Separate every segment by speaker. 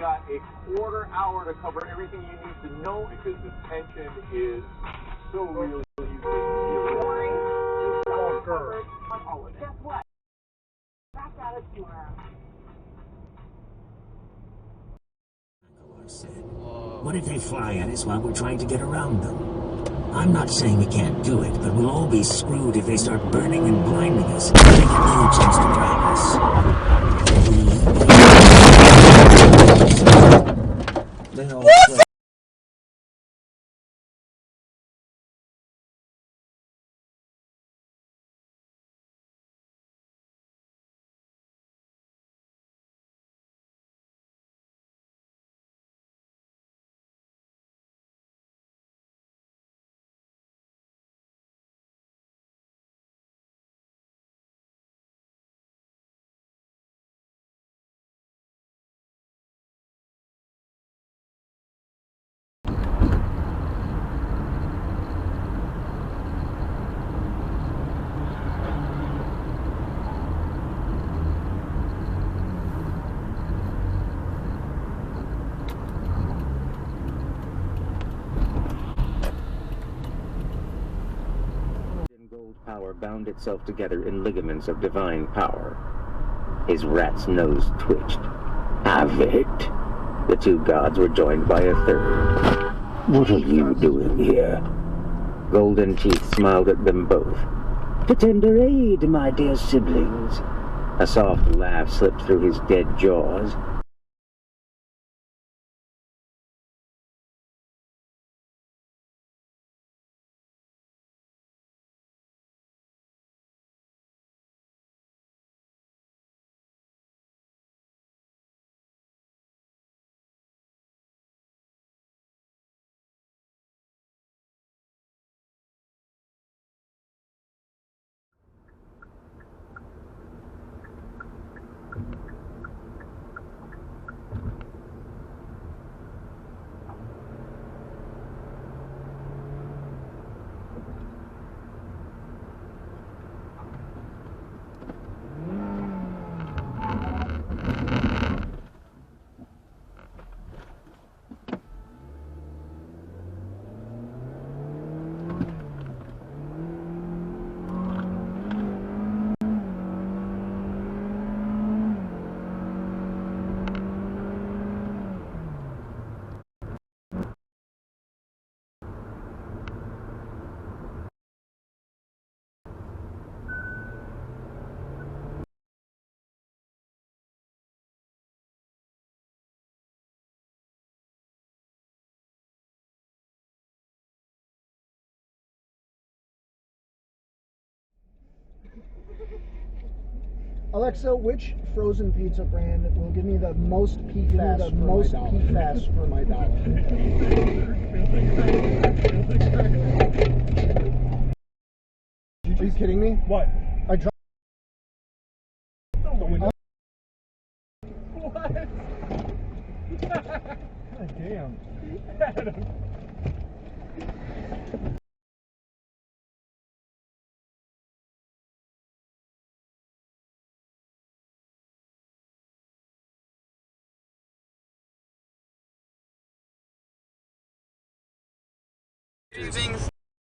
Speaker 1: got a quarter hour to cover everything you need to know because the tension is so really easy.
Speaker 2: Guess what? Back at it tomorrow.
Speaker 3: What if they fly at us while we're trying to get around them? I'm not saying we can't do it, but we'll all be screwed if they start burning and blinding us. They get no chance to grab us. They all play.
Speaker 4: Power bound itself together in ligaments of divine power. His rat's nose twitched. Have it. The two gods were joined by a third. What are you doing here? Golden Teeth smiled at them both. To tender aid, my dear siblings. A soft laugh slipped through his dead jaws.
Speaker 5: Alexa, which frozen pizza brand will give me the most PFAS for my dollar? Are you kidding me? What? I dropped. What? God damn.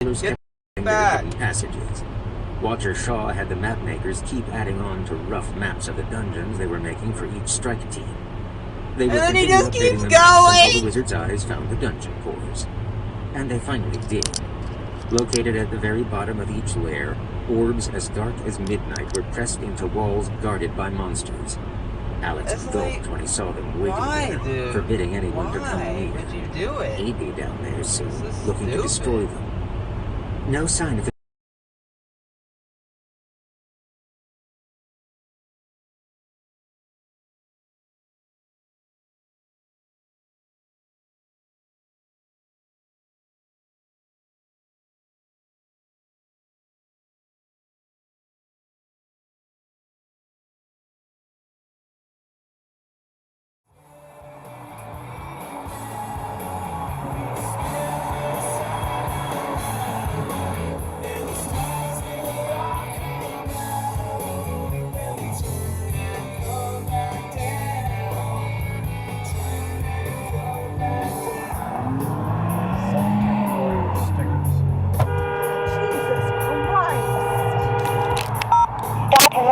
Speaker 3: Get back. Passages. Walter Shaw had the map makers keep adding on to rough maps of the dungeons they were making for each strike team. They would
Speaker 6: And then he just keeps
Speaker 3: until
Speaker 6: going!
Speaker 3: the wizard's eyes found the dungeon cores. And they finally did. Located at the very bottom of each lair, orbs as dark as midnight were pressed into walls guarded by monsters. Alex gulped when he saw them waiting there, forbidding anyone to come near.
Speaker 6: Why did you do it?
Speaker 3: He'd be down there soon, looking to destroy them. No sign of it.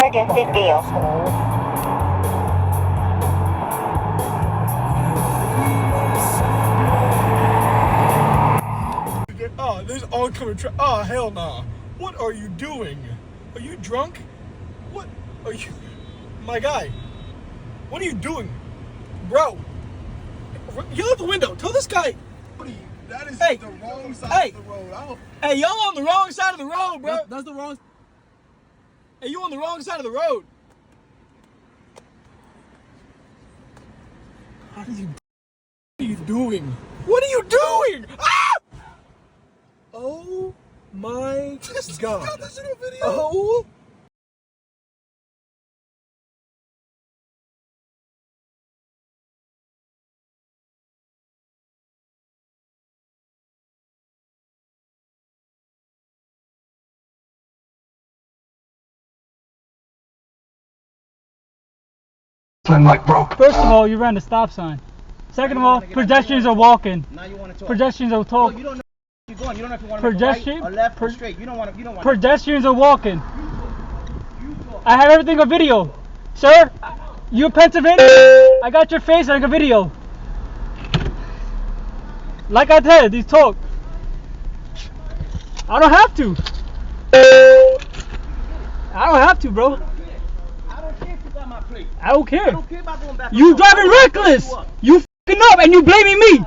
Speaker 6: emergency deal.
Speaker 7: Oh, there's oncoming truck. Oh, hell nah. What are you doing? Are you drunk? What are you... My guy. What are you doing? Bro. Yell out the window. Tell this guy...
Speaker 8: That is
Speaker 7: Hey.
Speaker 8: the wrong side of the road.
Speaker 7: Hey, y'all on the wrong side of the road, bro.
Speaker 8: That's the wrong...
Speaker 7: Hey, you on the wrong side of the road. What are you doing? What are you doing? Ah! Oh my God.
Speaker 8: This in a video.
Speaker 7: Oh.
Speaker 9: First of all, you ran the stop sign. Second of all, pedestrians are walking.
Speaker 10: Now you want to talk.
Speaker 9: Pedestrians are
Speaker 10: Oh,
Speaker 9: talking.
Speaker 10: you don't know where you're going. You don't know if you want to go right or left or straight. You don't want to.
Speaker 9: Pedestrians are walking. I have everything on video. Sir, you Pennsylvania? I got your face on a video. Like I said, these talk. I don't have to. I don't have to, bro.
Speaker 10: I don't care if you got my plate.
Speaker 9: I don't care.
Speaker 10: I don't care about going back.
Speaker 9: You driving reckless. You f***ing up and you blaming me.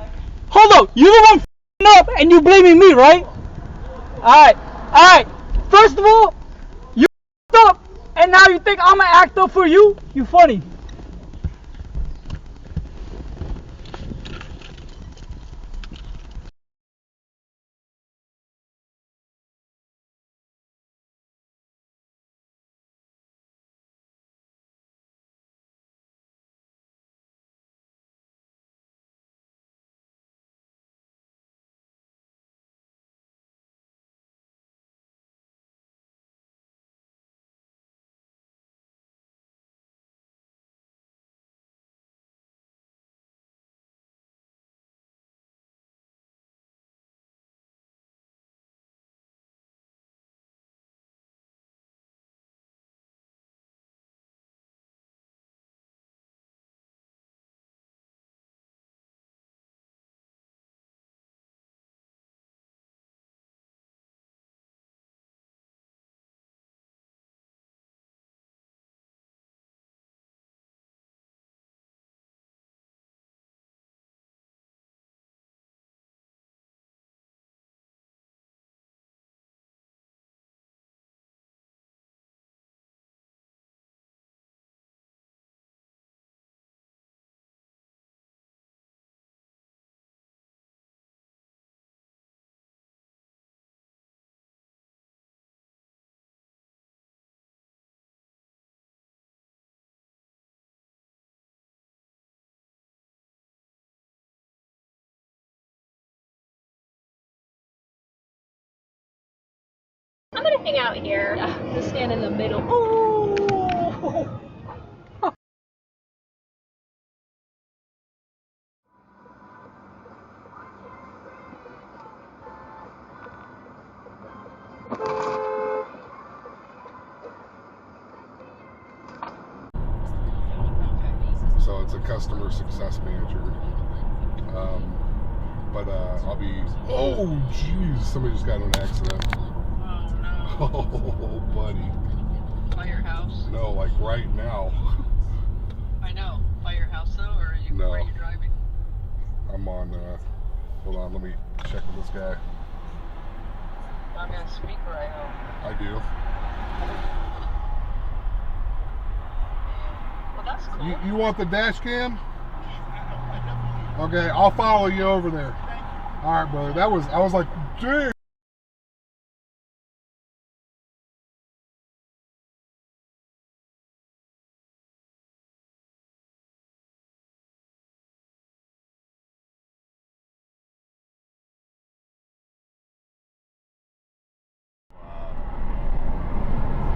Speaker 9: Hold up. You the one f***ing up and you blaming me, right? Alright. First of all, you f***ed up and now you think I'm gonna act up for you? You funny.
Speaker 11: I'm gonna hang out here. Yeah, just stand in the middle. Oh.
Speaker 8: So it's a customer success manager. But I'll be... Oh, jeez. Somebody just got in an accident.
Speaker 12: Oh, no.
Speaker 8: Oh, buddy.
Speaker 12: By your house?
Speaker 8: No, like right now.
Speaker 12: I know. By your house, though? Or are you,
Speaker 8: No.
Speaker 12: where are you driving?
Speaker 8: I'm on... hold on, let me check with this guy.
Speaker 12: I'm on speaker, I hope.
Speaker 8: I do.
Speaker 12: Well, that's cool.
Speaker 8: You want the dash cam? Okay, I'll follow you over there. All right, brother. I was like, dude.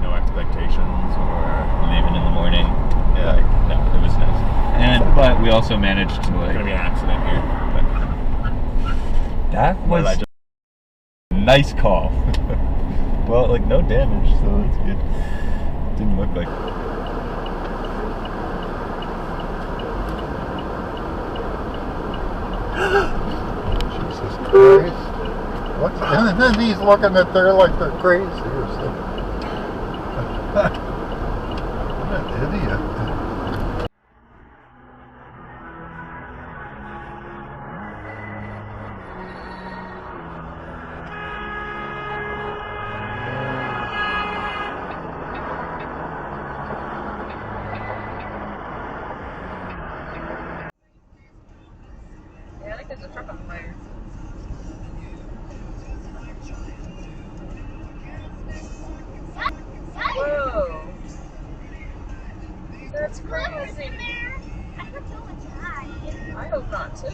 Speaker 13: No expectations or leaving in the morning. Yeah, like, no, it was nice. But we also managed to like. Gonna be an accident here. But that was a nice call. Well, like no damage, so that's good. Didn't look like.
Speaker 8: Jesus Christ. What's, and then he's looking at there like they're crazy or something. What an idiot.
Speaker 12: Yeah, I think there's a truck on fire. Whoa. That's crazy. I hope not too.